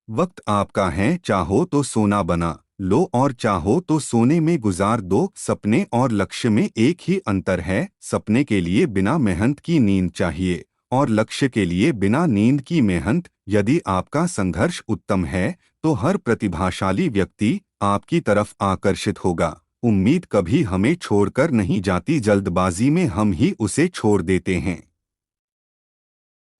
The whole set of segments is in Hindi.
वक्त आपका है, चाहो तो सोना बना लो और चाहो तो सोने में गुजार दो। सपने और लक्ष्य में एक ही अंतर है। सपने के लिए बिना मेहनत की नींद चाहिए और लक्ष्य के लिए बिना नींद की मेहनत। यदि आपका संघर्ष उत्तम है तो हर प्रतिभाशाली व्यक्ति आपकी तरफ आकर्षित होगा। उम्मीद कभी हमें छोड़कर नहीं जाती, जल्दबाजी में हम ही उसे छोड़ देते हैं।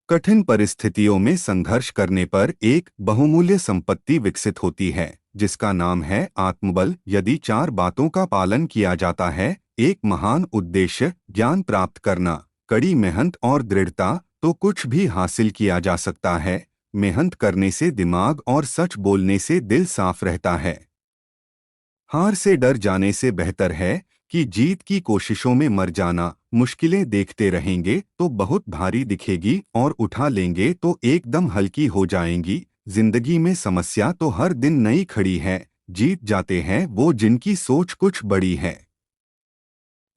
कठिन परिस्थितियों में संघर्ष करने पर एक बहुमूल्य संपत्ति विकसित होती है जिसका नाम है आत्मबल। यदि चार बातों का पालन किया जाता है, एक महान उद्देश्य, ज्ञान प्राप्त करना, कड़ी मेहनत और दृढ़ता, तो कुछ भी हासिल किया जा सकता है। मेहनत करने से दिमाग और सच बोलने से दिल साफ रहता है। हार से डर जाने से बेहतर है कि जीत की कोशिशों में मर जाना। मुश्किलें देखते रहेंगे तो बहुत भारी दिखेगी और उठा लेंगे तो एकदम हल्की हो जाएंगी। जिंदगी में समस्या तो हर दिन नई खड़ी है। जीत जाते हैं वो जिनकी सोच कुछ बड़ी है।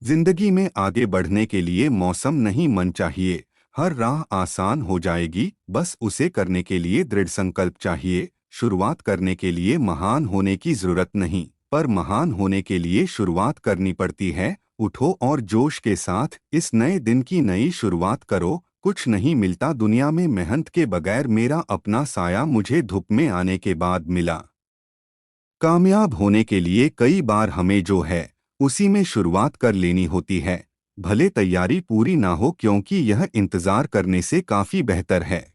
जिंदगी में आगे बढ़ने के लिए मौसम नहीं, मन चाहिए। हर राह आसान हो जाएगी, बस उसे करने के लिए दृढ़ संकल्प चाहिए। शुरुआत करने के लिए महान होने की जरूरत नहीं, पर महान होने के लिए शुरुआत करनी पड़ती है। उठो और जोश के साथ इस नए दिन की नई शुरुआत करो। कुछ नहीं मिलता दुनिया में मेहनत के बगैर। मेरा अपना साया मुझे धूप में आने के बाद मिला। कामयाब होने के लिए कई बार हमें जो है उसी में शुरुआत कर लेनी होती है। भले तैयारी पूरी ना हो, क्योंकि यह इंतजार करने से काफी बेहतर है।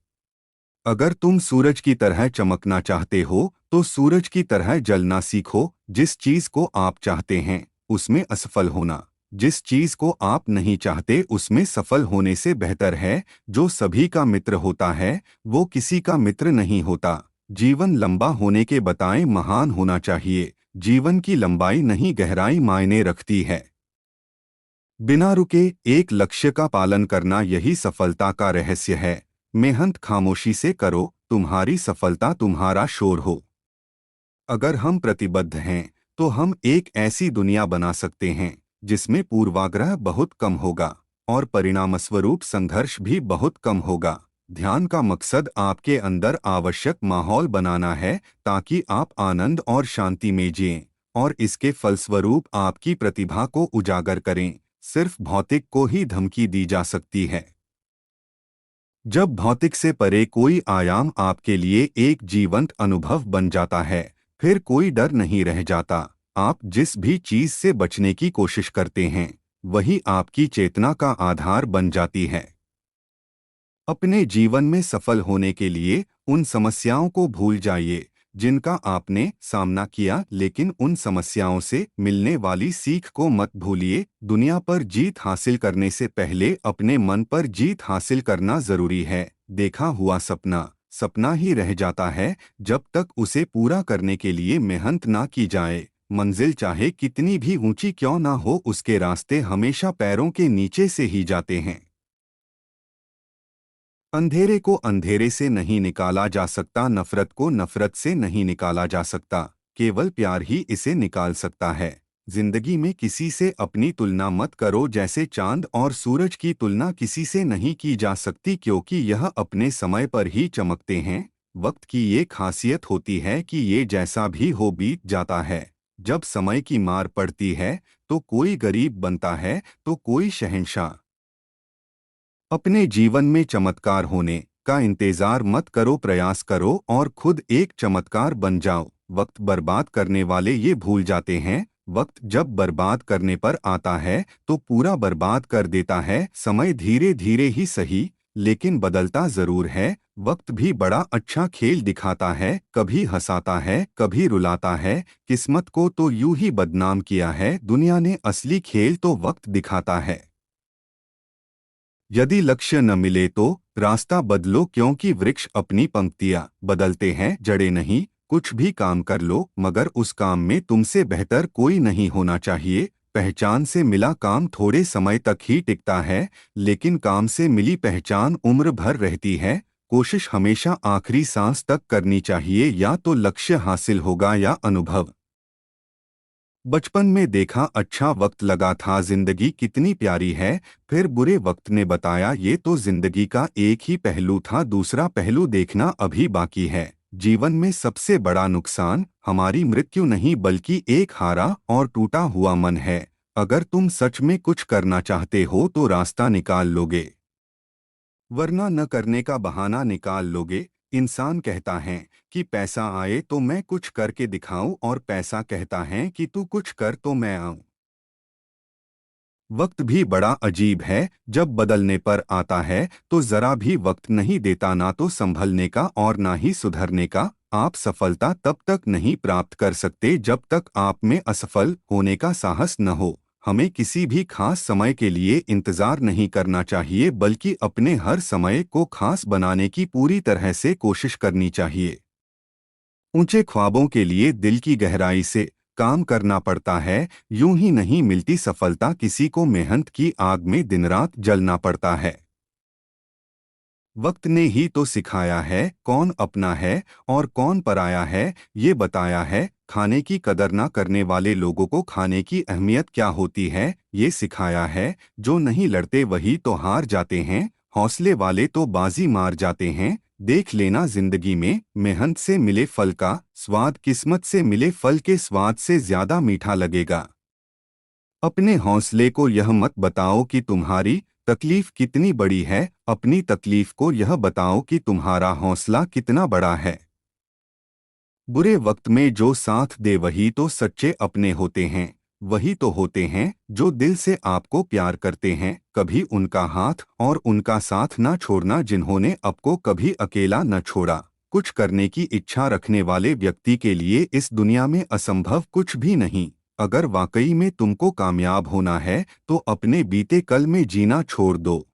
अगर तुम सूरज की तरह चमकना चाहते हो तो सूरज की तरह जलना सीखो। जिस चीज को आप चाहते हैं उसमें असफल होना, जिस चीज को आप नहीं चाहते उसमें सफल होने से बेहतर है। जो सभी का मित्र होता है वो किसी का मित्र नहीं होता। जीवन लंबा होने के बजाय महान होना चाहिए। जीवन की लंबाई नहीं, गहराई मायने रखती है। बिना रुके एक लक्ष्य का पालन करना, यही सफलता का रहस्य है। मेहनत खामोशी से करो, तुम्हारी सफलता तुम्हारा शोर हो। अगर हम प्रतिबद्ध हैं तो हम एक ऐसी दुनिया बना सकते हैं जिसमें पूर्वाग्रह बहुत कम होगा और परिणामस्वरूप संघर्ष भी बहुत कम होगा। ध्यान का मकसद आपके अंदर आवश्यक माहौल बनाना है ताकि आप आनंद और शांति में जिएं और इसके फलस्वरूप आपकी प्रतिभा को उजागर करें। सिर्फ भौतिक को ही धमकी दी जा सकती है। जब भौतिक से परे कोई आयाम आपके लिए एक जीवंत अनुभव बन जाता है, फिर कोई डर नहीं रह जाता। आप जिस भी चीज से बचने की कोशिश करते हैं वही आपकी चेतना का आधार बन जाती है। अपने जीवन में सफल होने के लिए उन समस्याओं को भूल जाइए जिनका आपने सामना किया, लेकिन उन समस्याओं से मिलने वाली सीख को मत भूलिए। दुनिया पर जीत हासिल करने से पहले अपने मन पर जीत हासिल करना जरूरी है। देखा हुआ सपना सपना ही रह जाता है जब तक उसे पूरा करने के लिए मेहनत ना की जाए। मंजिल चाहे कितनी भी ऊंची क्यों ना हो, उसके रास्ते हमेशा पैरों के नीचे से ही जाते हैं। अंधेरे को अंधेरे से नहीं निकाला जा सकता, नफरत को नफरत से नहीं निकाला जा सकता, केवल प्यार ही इसे निकाल सकता है। जिंदगी में किसी से अपनी तुलना मत करो, जैसे चांद और सूरज की तुलना किसी से नहीं की जा सकती, क्योंकि यह अपने समय पर ही चमकते हैं। वक्त की ये खासियत होती है कि ये जैसा भी हो बीत जाता है। जब समय की मार पड़ती है तो कोई गरीब बनता है तो कोई शहंशाह। अपने जीवन में चमत्कार होने का इंतजार मत करो, प्रयास करो और खुद एक चमत्कार बन जाओ। वक्त बर्बाद करने वाले ये भूल जाते हैं, वक्त जब बर्बाद करने पर आता है तो पूरा बर्बाद कर देता है। समय धीरे धीरे ही सही लेकिन बदलता जरूर है। वक्त भी बड़ा अच्छा खेल दिखाता है, कभी हंसाता है कभी रुलाता है। किस्मत को तो यूं ही बदनाम किया है दुनिया ने, असली खेल तो वक्त दिखाता है। यदि लक्ष्य न मिले तो रास्ता बदलो, क्योंकि वृक्ष अपनी पंक्तियां बदलते हैं, जड़ें नहीं। कुछ भी काम कर लो मगर उस काम में तुमसे बेहतर कोई नहीं होना चाहिए। पहचान से मिला काम थोड़े समय तक ही टिकता है, लेकिन काम से मिली पहचान उम्र भर रहती है। कोशिश हमेशा आखिरी सांस तक करनी चाहिए, या तो लक्ष्य हासिल होगा या अनुभव। बचपन में देखा अच्छा वक्त लगा था, जिंदगी कितनी प्यारी है। फिर बुरे वक्त ने बताया ये तो जिंदगी का एक ही पहलू था, दूसरा पहलू देखना अभी बाकी है। जीवन में सबसे बड़ा नुकसान हमारी मृत्यु नहीं बल्कि एक हारा और टूटा हुआ मन है। अगर तुम सच में कुछ करना चाहते हो तो रास्ता निकाल लोगे, वरना न करने का बहाना निकाल लोगे। इंसान कहता है कि पैसा आए तो मैं कुछ करके दिखाऊं और पैसा कहता है कि तू कुछ कर तो मैं आऊं। वक्त भी बड़ा अजीब है, जब बदलने पर आता है तो जरा भी वक्त नहीं देता, ना तो संभलने का और ना ही सुधरने का। आप सफलता तब तक नहीं प्राप्त कर सकते जब तक आप में असफल होने का साहस न हो। हमें किसी भी खास समय के लिए इंतजार नहीं करना चाहिए बल्कि अपने हर समय को खास बनाने की पूरी तरह से कोशिश करनी चाहिए। ऊंचे ख्वाबों के लिए दिल की गहराई से काम करना पड़ता है, यूं ही नहीं मिलती सफलता, किसी को मेहनत की आग में दिन रात जलना पड़ता है। वक्त ने ही तो सिखाया है कौन अपना है और कौन पराया है, ये बताया है खाने की कदर ना करने वाले लोगों को खाने की अहमियत क्या होती है, ये सिखाया है जो नहीं लड़ते वही तो हार जाते हैं, हौसले वाले तो बाजी मार जाते हैं। देख लेना जिंदगी में मेहनत से मिले फल का स्वाद किस्मत से मिले फल के स्वाद से ज्यादा मीठा लगेगा। अपने हौसले को यह मत बताओ कि तुम्हारी तकलीफ कितनी बड़ी है, अपनी तकलीफ को यह बताओ कि तुम्हारा हौसला कितना बड़ा है। बुरे वक्त में जो साथ दे वही तो सच्चे अपने होते हैं, वही तो होते हैं जो दिल से आपको प्यार करते हैं। कभी उनका हाथ और उनका साथ ना छोड़ना जिन्होंने आपको कभी अकेला न छोड़ा। कुछ करने की इच्छा रखने वाले व्यक्ति के लिए इस दुनिया में असंभव कुछ भी नहीं। अगर वाकई में तुमको कामयाब होना है तो अपने बीते कल में जीना छोड़ दो।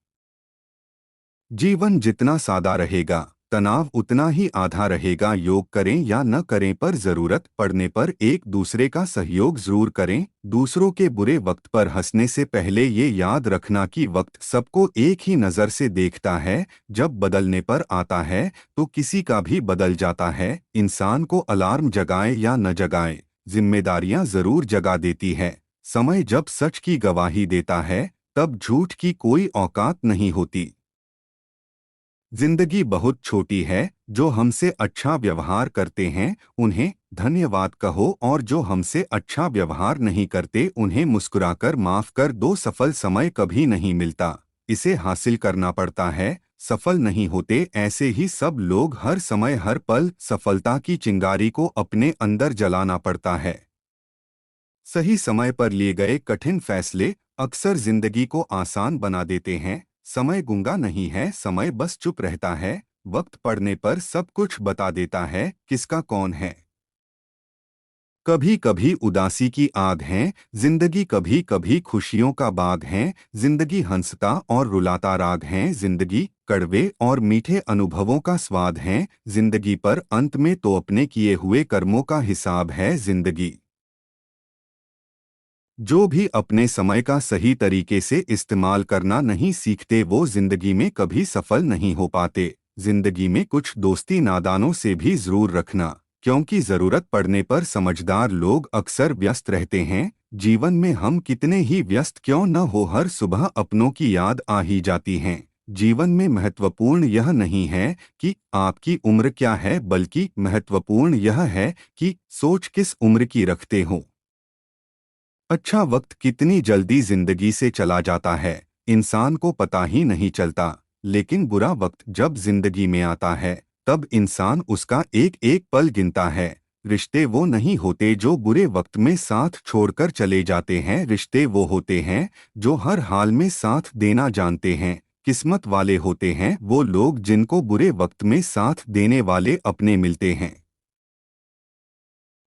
जीवन जितना सादा रहेगा तनाव उतना ही आधा रहेगा। योग करें या न करें पर जरूरत पड़ने पर एक दूसरे का सहयोग जरूर करें। दूसरों के बुरे वक्त पर हंसने से पहले ये याद रखना कि वक्त सबको एक ही नज़र से देखता है। जब बदलने पर आता है तो किसी का भी बदल जाता है। इंसान को अलार्म जगाए या न जगाए, जिम्मेदारियां जरूर जगा देती है। समय जब सच की गवाही देता है तब झूठ की कोई औकात नहीं होती। जिंदगी बहुत छोटी है, जो हमसे अच्छा व्यवहार करते हैं उन्हें धन्यवाद कहो और जो हमसे अच्छा व्यवहार नहीं करते उन्हें मुस्कुराकर माफ कर दो। सफल समय कभी नहीं मिलता, इसे हासिल करना पड़ता है। सफल नहीं होते ऐसे ही सब लोग हर समय हर पल, सफलता की चिंगारी को अपने अंदर जलाना पड़ता है। सही समय पर लिए गए कठिन फैसले अक्सर जिंदगी को आसान बना देते हैं। समय गूंगा नहीं है, समय बस चुप रहता है। वक्त पड़ने पर सब कुछ बता देता है किसका कौन है। कभी कभी उदासी की आग है जिंदगी, कभी कभी खुशियों का बाग है जिंदगी, हंसता और रुलाता राग है जिंदगी, कड़वे और मीठे अनुभवों का स्वाद है जिंदगी, पर अंत में तो अपने किए हुए कर्मों का हिसाब है जिंदगी। जो भी अपने समय का सही तरीके से इस्तेमाल करना नहीं सीखते वो जिंदगी में कभी सफल नहीं हो पाते। जिंदगी में कुछ दोस्ती नादानों से भी जरूर रखना, क्योंकि जरूरत पड़ने पर समझदार लोग अक्सर व्यस्त रहते हैं। जीवन में हम कितने ही व्यस्त क्यों न हो, हर सुबह अपनों की याद आ ही जाती है। जीवन में महत्वपूर्ण यह नहीं है कि आपकी उम्र क्या है, बल्कि महत्वपूर्ण यह है कि सोच किस उम्र की रखते हो। अच्छा वक्त कितनी जल्दी जिंदगी से चला जाता है, इंसान को पता ही नहीं चलता। लेकिन बुरा वक्त जब जिंदगी में आता है तब इंसान उसका एक एक पल गिनता है। रिश्ते वो नहीं होते जो बुरे वक्त में साथ छोड़कर चले जाते हैं, रिश्ते वो होते हैं जो हर हाल में साथ देना जानते हैं। किस्मत वाले होते हैं वो लोग जिनको बुरे वक्त में साथ देने वाले अपने मिलते हैं।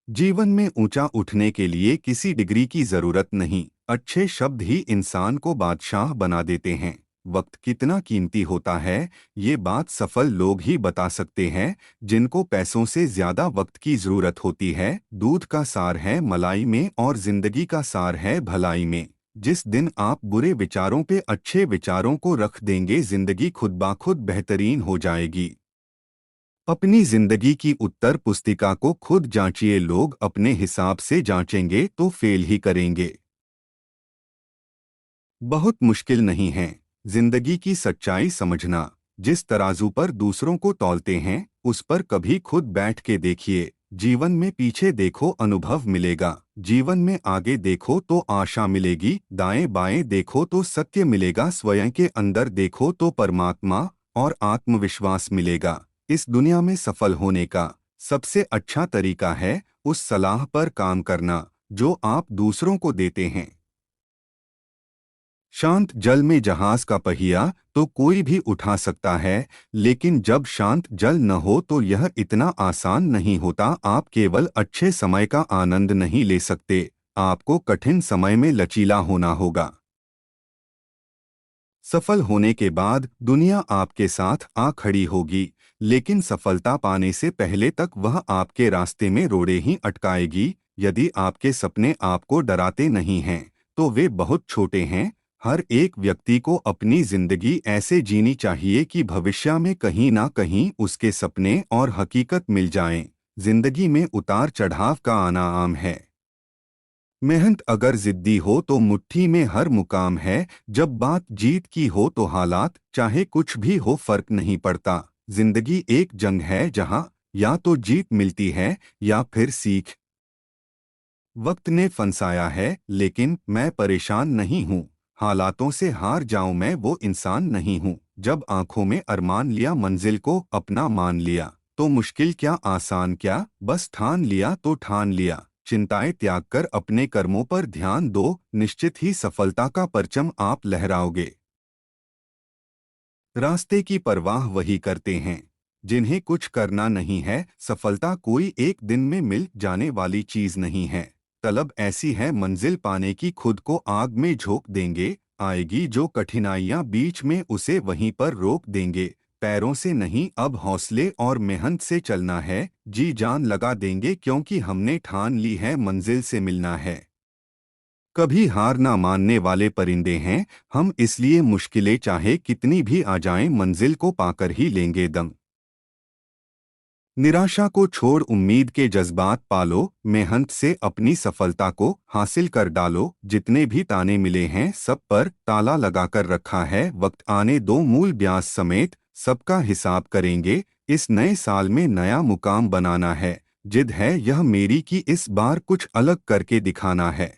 जीवन में ऊंचा उठने के लिए किसी डिग्री की जरूरत नहीं, अच्छे शब्द ही इंसान को बादशाह बना देते हैं। वक्त कितना कीमती होता है ये बात सफल लोग ही बता सकते हैं, जिनको पैसों से ज्यादा वक्त की जरूरत होती है। दूध का सार है मलाई में और जिंदगी का सार है भलाई में। जिस दिन आप बुरे विचारों पे अच्छे विचारों को रख देंगे जिंदगी खुद ब खुद बेहतरीन हो जाएगी। अपनी जिंदगी की उत्तर पुस्तिका को खुद जांचिए, लोग अपने हिसाब से जांचेंगे तो फेल ही करेंगे। बहुत मुश्किल नहीं है जिंदगी की सच्चाई समझना, जिस तराजू पर दूसरों को तौलते हैं उस पर कभी खुद बैठ के देखिए। जीवन में पीछे देखो अनुभव मिलेगा, जीवन में आगे देखो तो आशा मिलेगी, दाएं बाएं देखो तो सत्य मिलेगा, स्वयं के अंदर देखो तो परमात्मा और आत्मविश्वास मिलेगा। इस दुनिया में सफल होने का सबसे अच्छा तरीका है उस सलाह पर काम करना जो आप दूसरों को देते हैं। शांत जल में जहाज का पहिया तो कोई भी उठा सकता है, लेकिन जब शांत जल न हो तो यह इतना आसान नहीं होता। आप केवल अच्छे समय का आनंद नहीं ले सकते, आपको कठिन समय में लचीला होना होगा। सफल होने के बाद दुनिया आपके साथ आ खड़ी होगी, लेकिन सफलता पाने से पहले तक वह आपके रास्ते में रोड़े ही अटकाएगी। यदि आपके सपने आपको डराते नहीं हैं तो वे बहुत छोटे हैं। हर एक व्यक्ति को अपनी जिंदगी ऐसे जीनी चाहिए कि भविष्य में कहीं ना कहीं उसके सपने और हकीकत मिल जाएं। जिंदगी में उतार चढ़ाव का आना आम है। मेहनत अगर जिद्दी हो तो मुट्ठी में हर मुकाम है। जब बात जीत की हो तो हालात चाहे कुछ भी हो फर्क नहीं पड़ता। जिंदगी एक जंग है जहां या तो जीत मिलती है या फिर सीख। वक्त ने फंसाया है लेकिन मैं परेशान नहीं हूँ। हालातों से हार जाऊं मैं वो इंसान नहीं हूँ। जब आंखों में अरमान लिया, मंजिल को अपना मान लिया, तो मुश्किल क्या आसान क्या, बस ठान लिया तो ठान लिया। चिंताएं त्याग कर अपने कर्मों पर ध्यान दो, निश्चित ही सफलता का परचम आप लहराओगे। रास्ते की परवाह वही करते हैं जिन्हें कुछ करना नहीं है। सफलता कोई एक दिन में मिल जाने वाली चीज नहीं है। तलब ऐसी है मंजिल पाने की, खुद को आग में झोंक देंगे, आएगी जो कठिनाइयां बीच में उसे वहीं पर रोक देंगे। पैरों से नहीं अब हौसले और मेहनत से चलना है, जी जान लगा देंगे क्योंकि हमने ठान ली है मंजिल से मिलना है। कभी हार ना मानने वाले परिंदे हैं हम, इसलिए मुश्किलें चाहे कितनी भी आ जाएं मंजिल को पाकर ही लेंगे दम। निराशा को छोड़ उम्मीद के जज्बात पालो, मेहनत से अपनी सफलता को हासिल कर डालो। जितने भी ताने मिले हैं सब पर ताला लगाकर रखा है, वक्त आने दो मूल ब्याज समेत सबका हिसाब करेंगे। इस नए साल में नया मुकाम बनाना है, जिद है यह मेरी कि इस बार कुछ अलग करके दिखाना है।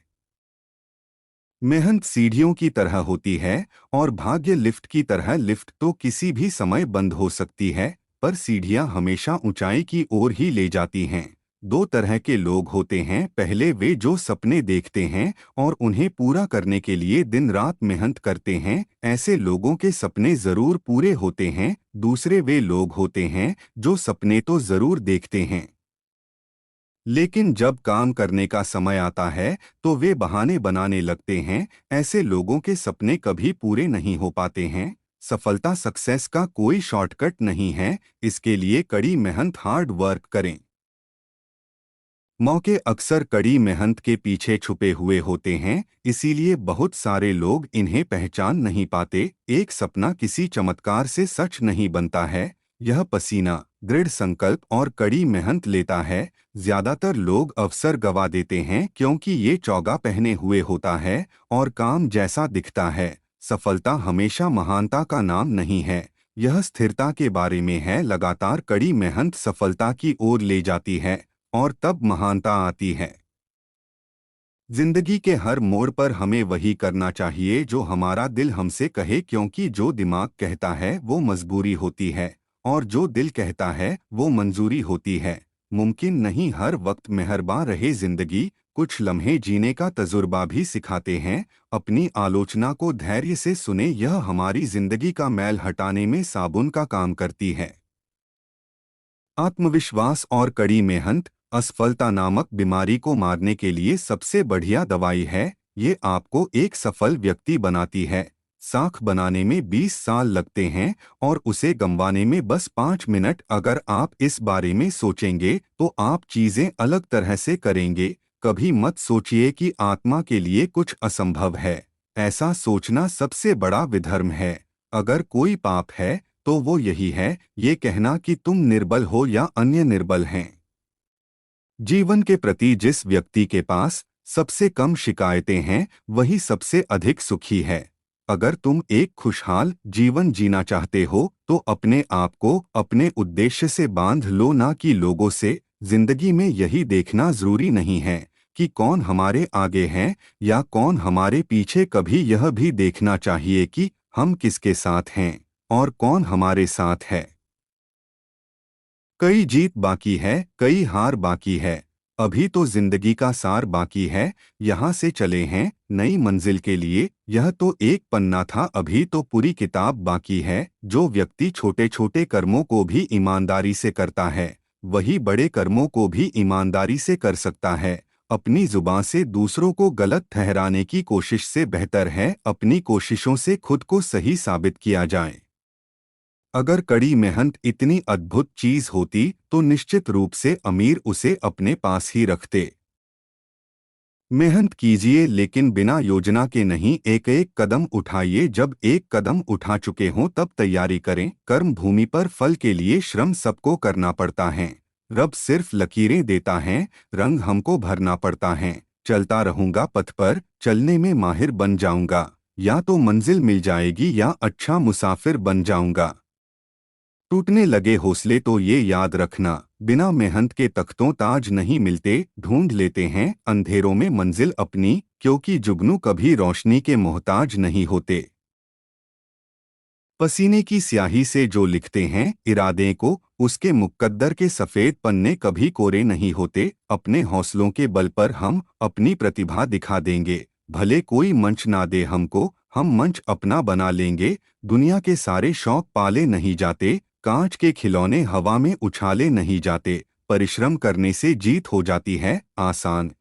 मेहनत सीढ़ियों की तरह होती है और भाग्य लिफ्ट की तरह। लिफ्ट तो किसी भी समय बंद हो सकती है, पर सीढ़ियां हमेशा ऊंचाई की ओर ही ले जाती हैं। दो तरह के लोग होते हैं, पहले वे जो सपने देखते हैं और उन्हें पूरा करने के लिए दिन रात मेहनत करते हैं, ऐसे लोगों के सपने जरूर पूरे होते हैं। दूसरे वे लोग होते हैं जो सपने तो जरूर देखते हैं, लेकिन जब काम करने का समय आता है तो वे बहाने बनाने लगते हैं। ऐसे लोगों के सपने कभी पूरे नहीं हो पाते हैं। सफलता सक्सेस का कोई शॉर्टकट नहीं है, इसके लिए कड़ी मेहनत हार्ड वर्क करें। मौके अक्सर कड़ी मेहनत के पीछे छुपे हुए होते हैं, इसीलिए बहुत सारे लोग इन्हें पहचान नहीं पाते। एक सपना किसी चमत्कार से सच नहीं बनता है, यह पसीना, दृढ़ संकल्प और कड़ी मेहनत लेता है। ज्यादातर लोग अवसर गवा देते हैं क्योंकि ये चौगा पहने हुए होता है और काम जैसा दिखता है। सफलता हमेशा महानता का नाम नहीं है, यह स्थिरता के बारे में है। लगातार कड़ी मेहनत सफलता की ओर ले जाती है और तब महानता आती है। जिंदगी के हर मोड़ पर हमें वही करना चाहिए जो हमारा दिल हमसे कहे, क्योंकि जो दिमाग कहता है वो मजबूरी होती है और जो दिल कहता है वो मंजूरी होती है। मुमकिन नहीं हर वक्त मेहरबान रहे जिंदगी, कुछ लम्हे जीने का तजुर्बा भी सिखाते हैं। अपनी आलोचना को धैर्य से सुने, यह हमारी जिंदगी का मैल हटाने में साबुन का काम करती है। आत्मविश्वास और कड़ी मेहनत असफलता नामक बीमारी को मारने के लिए सबसे बढ़िया दवाई है। ये आपको एक सफल व्यक्ति बनाती है। साख बनाने में 20 साल लगते हैं और उसे गंवाने में बस 5 मिनट। अगर आप इस बारे में सोचेंगे तो आप चीजें अलग तरह से करेंगे। कभी मत सोचिए कि आत्मा के लिए कुछ असंभव है, ऐसा सोचना सबसे बड़ा विधर्म है। अगर कोई पाप है तो वो यही है, ये कहना कि तुम निर्बल हो या अन्य निर्बल हैं। जीवन के प्रति जिस व्यक्ति के पास सबसे कम शिकायतें हैं वही सबसे अधिक सुखी है। अगर तुम एक खुशहाल जीवन जीना चाहते हो तो अपने आप को अपने उद्देश्य से बांध लो, ना कि लोगों से। जिंदगी में यही देखना जरूरी नहीं है कि कौन हमारे आगे है या कौन हमारे पीछे। कभी यह भी देखना चाहिए कि हम किसके साथ हैं और कौन हमारे साथ है। कई जीत बाकी है, कई हार बाकी है, अभी तो जिंदगी का सार बाकी है। यहाँ से चले हैं नई मंजिल के लिए, यह तो एक पन्ना था, अभी तो पूरी किताब बाकी है। जो व्यक्ति छोटे छोटे कर्मों को भी ईमानदारी से करता है वही बड़े कर्मों को भी ईमानदारी से कर सकता है। अपनी जुबान से दूसरों को गलत ठहराने की कोशिश से बेहतर है अपनी कोशिशों से खुद को सही साबित किया जाए। अगर कड़ी मेहनत इतनी अद्भुत चीज होती तो निश्चित रूप से अमीर उसे अपने पास ही रखते। मेहनत कीजिए लेकिन बिना योजना के नहीं, एक एक कदम उठाइए। जब एक कदम उठा चुके हों तब तैयारी करें। कर्म भूमि पर फल के लिए श्रम सबको करना पड़ता है। रब सिर्फ लकीरें देता है, रंग हमको भरना पड़ता है। चलता रहूंगा पथ पर, चलने में माहिर बन जाऊंगा। या तो मंजिल मिल जाएगी या अच्छा मुसाफिर बन जाऊंगा। टूटने लगे हौसले तो ये याद रखना, बिना मेहनत के तख्तों ताज नहीं मिलते। ढूंढ लेते हैं अंधेरों में मंजिल अपनी, क्योंकि जुगनू कभी रोशनी के मोहताज नहीं होते। पसीने की स्याही से जो लिखते हैं इरादे को, उसके मुकद्दर के सफ़ेद पन्ने कभी कोरे नहीं होते। अपने हौसलों के बल पर हम अपनी प्रतिभा दिखा देंगे। भले कोई मंच ना दे हमको, हम मंच अपना बना लेंगे। दुनिया के सारे शौक पाले नहीं जाते, कांच के खिलौने हवा में उछाले नहीं जाते। परिश्रम करने से जीत हो जाती है आसान,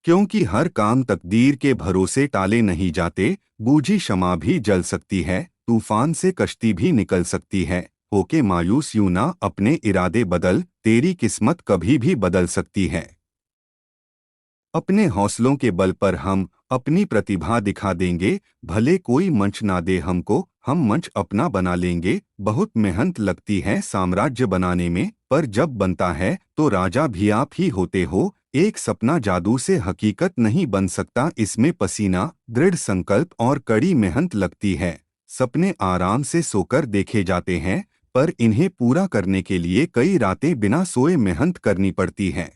क्योंकि हर काम तकदीर के भरोसे टाले नहीं जाते। बूझी शमा भी जल सकती है, तूफान से कश्ती भी निकल सकती है। होके मायूस यूं ना, अपने इरादे बदल, तेरी किस्मत कभी भी बदल सकती है। अपने हौसलों के बल पर हम अपनी प्रतिभा दिखा देंगे। भले कोई मंच ना दे हमको, हम मंच अपना बना लेंगे। बहुत मेहनत लगती है साम्राज्य बनाने में, पर जब बनता है तो राजा भी आप ही होते हो। एक सपना जादू से हकीकत नहीं बन सकता, इसमें पसीना, दृढ़ संकल्प और कड़ी मेहनत लगती है। सपने आराम से सोकर देखे जाते हैं, पर इन्हें पूरा करने के लिए कई रातें बिना सोए मेहनत करनी पड़ती है।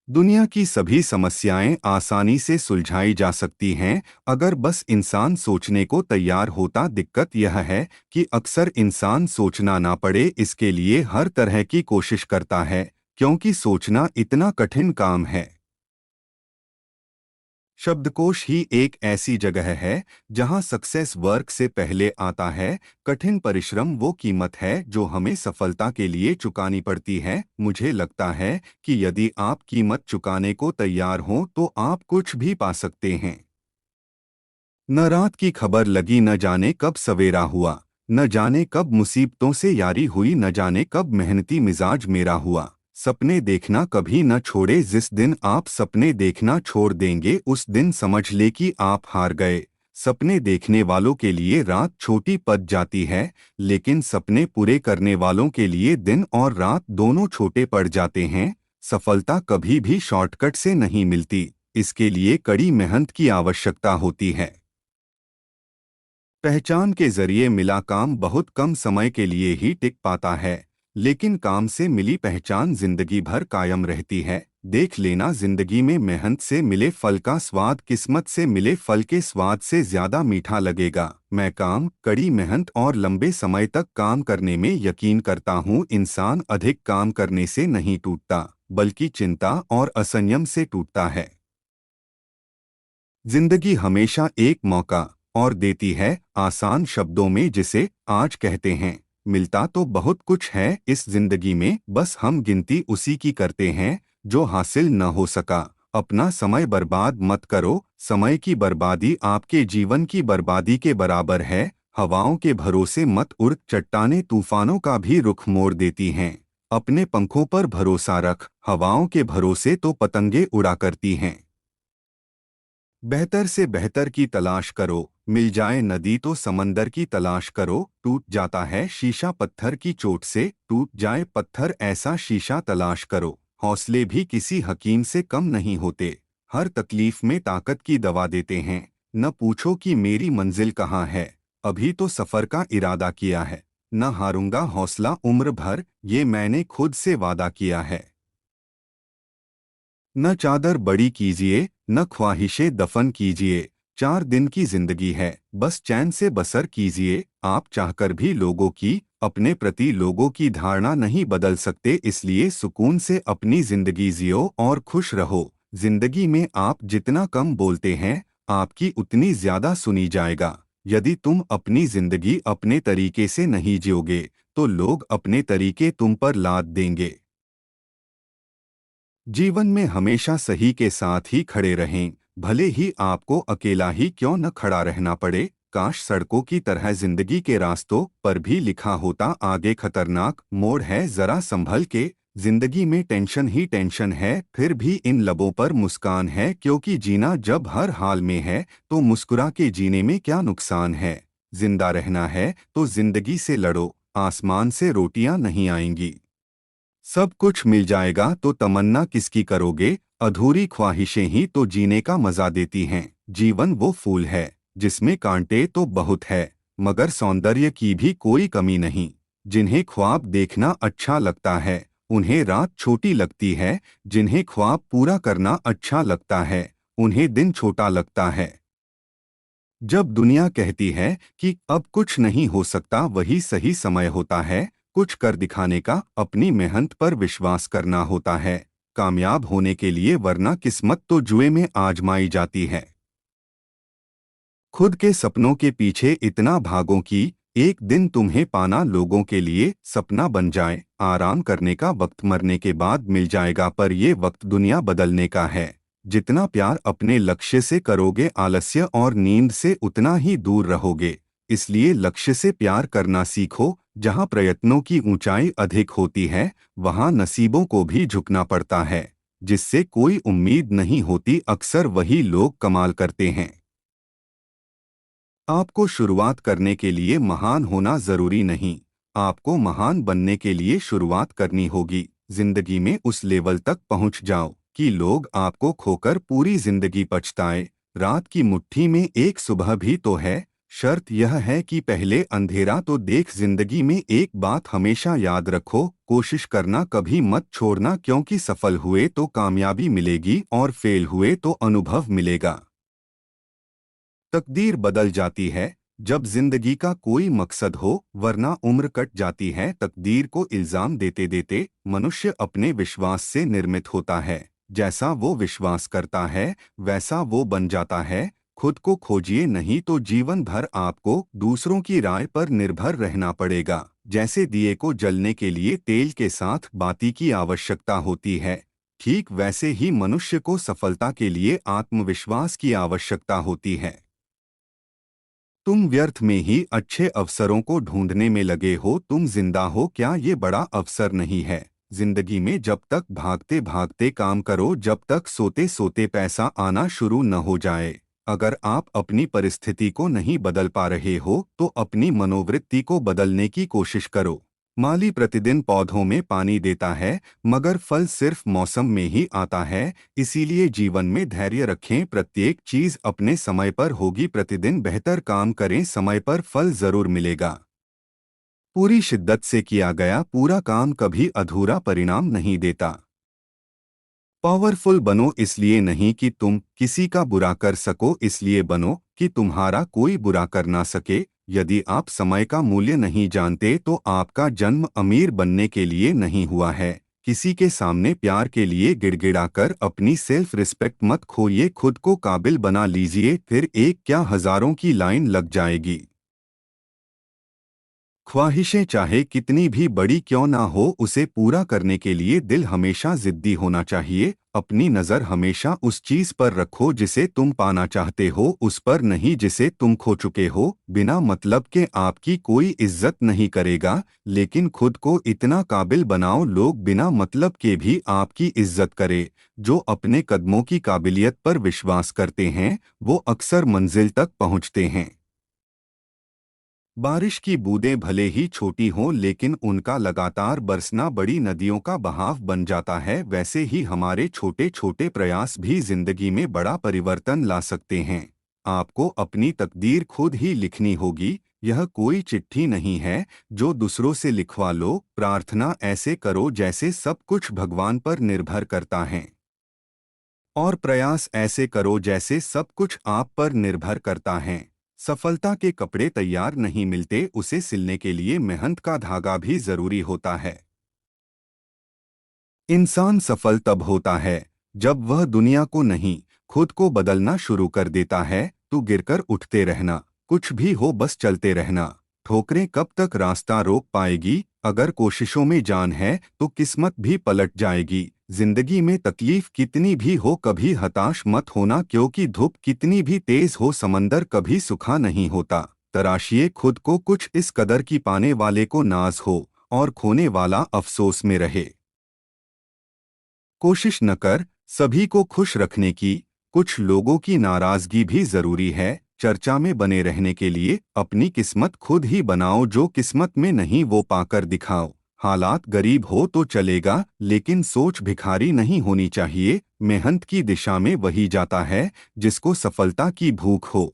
दुनिया की सभी समस्याएं आसानी से सुलझाई जा सकती हैं अगर बस इंसान सोचने को तैयार होता। दिक्कत यह है कि अक्सर इंसान सोचना ना पड़े इसके लिए हर तरह की कोशिश करता है, क्योंकि सोचना इतना कठिन काम है। शब्दकोश ही एक ऐसी जगह है जहां सक्सेस वर्क से पहले आता है। कठिन परिश्रम वो कीमत है जो हमें सफलता के लिए चुकानी पड़ती है। मुझे लगता है कि यदि आप कीमत चुकाने को तैयार हों तो आप कुछ भी पा सकते हैं। न रात की खबर लगी, न जाने कब सवेरा हुआ, न जाने कब मुसीबतों से यारी हुई, न जाने कब मेहनती मिजाज मेरा हुआ। सपने देखना कभी न छोड़े, जिस दिन आप सपने देखना छोड़ देंगे उस दिन समझ ले कि आप हार गए। सपने देखने वालों के लिए रात छोटी पड़ जाती है, लेकिन सपने पूरे करने वालों के लिए दिन और रात दोनों छोटे पड़ जाते हैं। सफलता कभी भी शॉर्टकट से नहीं मिलती, इसके लिए कड़ी मेहनत की आवश्यकता होती है। पहचान के जरिए मिला काम बहुत कम समय के लिए ही टिक पाता है, लेकिन काम से मिली पहचान जिंदगी भर कायम रहती है। देख लेना, जिंदगी में मेहनत से मिले फल का स्वाद किस्मत से मिले फल के स्वाद से ज्यादा मीठा लगेगा। मैं काम, कड़ी मेहनत और लंबे समय तक काम करने में यकीन करता हूँ। इंसान अधिक काम करने से नहीं टूटता, बल्कि चिंता और असंयम से टूटता है। जिंदगी हमेशा एक मौका और देती है, आसान शब्दों में जिसे आज कहते हैं। मिलता तो बहुत कुछ है इस जिंदगी में, बस हम गिनती उसी की करते हैं जो हासिल न हो सका। अपना समय बर्बाद मत करो, समय की बर्बादी आपके जीवन की बर्बादी के बराबर है। हवाओं के भरोसे मत उड़, चट्टानें तूफानों का भी रुख मोड़ देती हैं। अपने पंखों पर भरोसा रख, हवाओं के भरोसे तो पतंगे उड़ा करती हैं। बेहतर से बेहतर की तलाश करो, मिल जाए नदी तो समंदर की तलाश करो। टूट जाता है शीशा पत्थर की चोट से, टूट जाए पत्थर ऐसा शीशा तलाश करो। हौसले भी किसी हकीम से कम नहीं होते, हर तकलीफ में ताकत की दवा देते हैं। न पूछो कि मेरी मंजिल कहाँ है, अभी तो सफर का इरादा किया है। न हारूंगा हौसला उम्र भर, ये मैंने खुद से वादा किया है। न चादर बड़ी कीजिए, न ख्वाहिशें दफन कीजिए, 4 दिन की जिंदगी है, बस चैन से बसर कीजिए। आप चाहकर भी लोगों की, अपने प्रति लोगों की धारणा नहीं बदल सकते, इसलिए सुकून से अपनी जिंदगी जियो और खुश रहो। जिंदगी में आप जितना कम बोलते हैं, आपकी उतनी ज्यादा सुनी जाएगा। यदि तुम अपनी जिंदगी अपने तरीके से नहीं जियोगे, तो लोग अपने तरीके तुम पर लाद देंगे। जीवन में हमेशा सही के साथ ही खड़े रहें, भले ही आपको अकेला ही क्यों न खड़ा रहना पड़े। काश सड़कों की तरह जिंदगी के रास्तों पर भी लिखा होता, आगे खतरनाक मोड़ है, जरा संभल के। जिंदगी में टेंशन ही टेंशन है, फिर भी इन लबों पर मुस्कान है, क्योंकि जीना जब हर हाल में है, तो मुस्कुरा के जीने में क्या नुकसान है। जिंदा रहना है तो जिंदगी से लड़ो, आसमान से रोटियां नहीं आएंगी। सब कुछ मिल जाएगा तो तमन्ना किसकी करोगे, अधूरी ख्वाहिशें ही तो जीने का मजा देती हैं। जीवन वो फूल है जिसमें कांटे तो बहुत है, मगर सौंदर्य की भी कोई कमी नहीं। जिन्हें ख्वाब देखना अच्छा लगता है, उन्हें रात छोटी लगती है। जिन्हें ख्वाब पूरा करना अच्छा लगता है, उन्हें दिन छोटा लगता है। जब दुनिया कहती है कि अब कुछ नहीं हो सकता, वही सही समय होता है कुछ कर दिखाने का। अपनी मेहनत पर विश्वास करना होता है कामयाब होने के लिए, वरना किस्मत तो जुए में आजमाई जाती है। खुद के सपनों के पीछे इतना भागो कि एक दिन तुम्हें पाना लोगों के लिए सपना बन जाए। आराम करने का वक्त मरने के बाद मिल जाएगा, पर ये वक्त दुनिया बदलने का है। जितना प्यार अपने लक्ष्य से करोगे, आलस्य और नींद से उतना ही दूर रहोगे। इसलिए लक्ष्य से प्यार करना सीखो। जहाँ प्रयत्नों की ऊंचाई अधिक होती है, वहाँ नसीबों को भी झुकना पड़ता है। जिससे कोई उम्मीद नहीं होती, अक्सर वही लोग कमाल करते हैं। आपको शुरुआत करने के लिए महान होना जरूरी नहीं, आपको महान बनने के लिए शुरुआत करनी होगी। जिंदगी में उस लेवल तक पहुंच जाओ कि लोग आपको खोकर पूरी जिंदगी पछताए। रात की मुट्ठी में एक सुबह भी तो है। शर्त यह है कि पहले अंधेरा तो देख। जिंदगी में एक बात हमेशा याद रखो, कोशिश करना कभी मत छोड़ना, क्योंकि सफल हुए तो कामयाबी मिलेगी और फेल हुए तो अनुभव मिलेगा। तकदीर बदल जाती है जब जिंदगी का कोई मकसद हो, वरना उम्र कट जाती है। तकदीर को इल्जाम देते देते मनुष्य अपने विश्वास से निर्मित होता है। जैसा वो विश्वास करता है वैसा वो बन जाता है। खुद को खोजिए, नहीं तो जीवन भर आपको दूसरों की राय पर निर्भर रहना पड़ेगा। जैसे दिए को जलने के लिए तेल के साथ बाती की आवश्यकता होती है, ठीक वैसे ही मनुष्य को सफलता के लिए आत्मविश्वास की आवश्यकता होती है। तुम व्यर्थ में ही अच्छे अवसरों को ढूंढने में लगे हो। तुम जिंदा हो क्या, ये बड़ा अवसर नहीं है। जिंदगी में जब तक भागते भागते काम करो, जब तक सोते सोते पैसा आना शुरू न हो जाए। अगर आप अपनी परिस्थिति को नहीं बदल पा रहे हो, तो अपनी मनोवृत्ति को बदलने की कोशिश करो। माली प्रतिदिन पौधों में पानी देता है, मगर फल सिर्फ मौसम में ही आता है। इसीलिए जीवन में धैर्य रखें, प्रत्येक चीज अपने समय पर होगी। प्रतिदिन बेहतर काम करें, समय पर फल जरूर मिलेगा। पूरी शिद्दत से किया गया पूरा काम कभी अधूरा परिणाम नहीं देता। पावरफुल बनो इसलिए नहीं कि तुम किसी का बुरा कर सको, इसलिए बनो कि तुम्हारा कोई बुरा कर ना सके। यदि आप समय का मूल्य नहीं जानते, तो आपका जन्म अमीर बनने के लिए नहीं हुआ है। किसी के सामने प्यार के लिए गिड़गिड़ाकर अपनी सेल्फ रिस्पेक्ट मत खोइए। खुद को काबिल बना लीजिए, फिर एक क्या हजारों की लाइन लग जाएगी। ख्वाहिशें चाहे कितनी भी बड़ी क्यों ना हो, उसे पूरा करने के लिए दिल हमेशा जिद्दी होना चाहिए। अपनी नज़र हमेशा उस चीज पर रखो जिसे तुम पाना चाहते हो, उस पर नहीं जिसे तुम खो चुके हो। बिना मतलब के आपकी कोई इज्जत नहीं करेगा, लेकिन खुद को इतना काबिल बनाओ लोग बिना मतलब के भी आपकी इज्जत करे। जो अपने कदमों की काबिलियत पर विश्वास करते हैं, वो अक्सर मंजिल तक पहुंचते हैं। बारिश की बूंदें भले ही छोटी हों, लेकिन उनका लगातार बरसना बड़ी नदियों का बहाव बन जाता है। वैसे ही हमारे छोटे छोटे प्रयास भी जिंदगी में बड़ा परिवर्तन ला सकते हैं। आपको अपनी तकदीर खुद ही लिखनी होगी। यह कोई चिट्ठी नहीं है जो दूसरों से लिखवा लो। प्रार्थना ऐसे करो जैसे सब कुछ भगवान पर निर्भर करता है, और प्रयास ऐसे करो जैसे सब कुछ आप पर निर्भर करता है। सफलता के कपड़े तैयार नहीं मिलते, उसे सिलने के लिए मेहनत का धागा भी जरूरी होता है। इंसान सफल तब होता है जब वह दुनिया को नहीं, खुद को बदलना शुरू कर देता है। तू गिरकर उठते रहना, कुछ भी हो बस चलते रहना। ठोकरें कब तक रास्ता रोक पाएगी? अगर कोशिशों में जान है तो किस्मत भी पलट जाएगी। जिंदगी में तकलीफ कितनी भी हो कभी हताश मत होना, क्योंकि धूप कितनी भी तेज हो समंदर कभी सूखा नहीं होता। तराशिए खुद को कुछ इस कदर की पाने वाले को नाज हो और खोने वाला अफसोस में रहे। कोशिश न कर सभी को खुश रखने की, कुछ लोगों की नाराजगी भी जरूरी है। चर्चा में बने रहने के लिए अपनी किस्मत खुद ही बनाओ, जो किस्मत में नहीं वो पाकर दिखाओ। हालात गरीब हो तो चलेगा, लेकिन सोच भिखारी नहीं होनी चाहिए। मेहनत की दिशा में वही जाता है जिसको सफलता की भूख हो।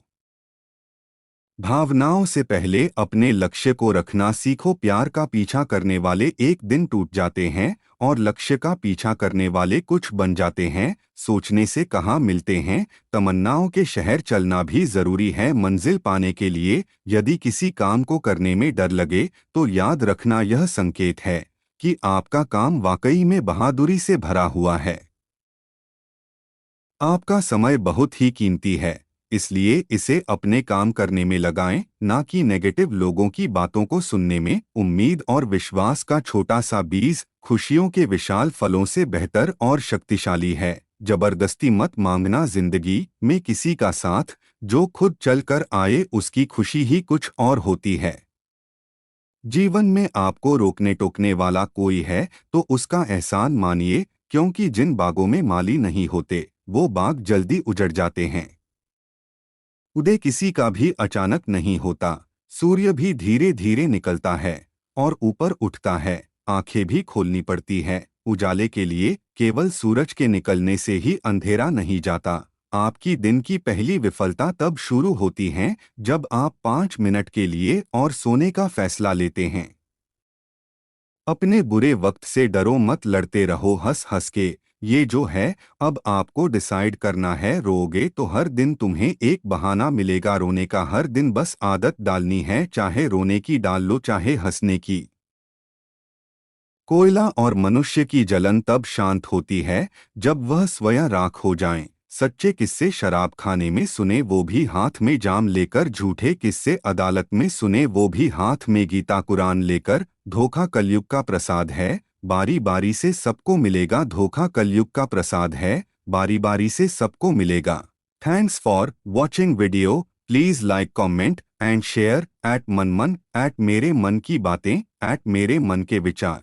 भावनाओं से पहले अपने लक्ष्य को रखना सीखो। प्यार का पीछा करने वाले एक दिन टूट जाते हैं और लक्ष्य का पीछा करने वाले कुछ बन जाते हैं। सोचने से कहाँ मिलते हैं, तमन्नाओं के शहर चलना भी जरूरी है मंजिल पाने के लिए। यदि किसी काम को करने में डर लगे तो याद रखना यह संकेत है कि आपका काम वाकई में बहादुरी से भरा हुआ है। आपका समय बहुत ही कीमती है, इसलिए इसे अपने काम करने में लगाएं, ना कि नेगेटिव लोगों की बातों को सुनने में। उम्मीद और विश्वास का छोटा सा बीज खुशियों के विशाल फलों से बेहतर और शक्तिशाली है। जबरदस्ती मत मांगना जिंदगी में किसी का साथ, जो खुद चल कर आए उसकी खुशी ही कुछ और होती है। जीवन में आपको रोकने टोकने वाला कोई है तो उसका एहसान मानिए, क्योंकि जिन बागों में माली नहीं होते वो बाग जल्दी उजड़ जाते हैं। उदय किसी का भी अचानक नहीं होता, सूर्य भी धीरे धीरे निकलता है और ऊपर उठता है। आंखें भी खोलनी पड़ती है उजाले के लिए, केवल सूरज के निकलने से ही अंधेरा नहीं जाता। आपकी दिन की पहली विफलता तब शुरू होती है जब आप 5 मिनट के लिए और सोने का फैसला लेते हैं। अपने बुरे वक्त से डरो मत, लड़ते रहो हंस हंस के। ये जो है अब आपको डिसाइड करना है। रोओगे तो हर दिन तुम्हें एक बहाना मिलेगा रोने का, हर दिन बस आदत डालनी है, चाहे रोने की डाल लो चाहे हंसने की। कोयला और मनुष्य की जलन तब शांत होती है जब वह स्वयं राख हो जाएं। सच्चे किस्से शराब खाने में सुने वो भी हाथ में जाम लेकर, झूठे किस्से अदालत में सुने वो भी हाथ में गीता कुरान लेकर। धोखा कलयुग का प्रसाद है, बारी बारी से सबको मिलेगा। धोखा कलयुग का प्रसाद है, बारी बारी से सबको मिलेगा। Thanks for watching video. Please like comment and share. @मनमन @मेरे मन की बातें @मेरे मन के विचार।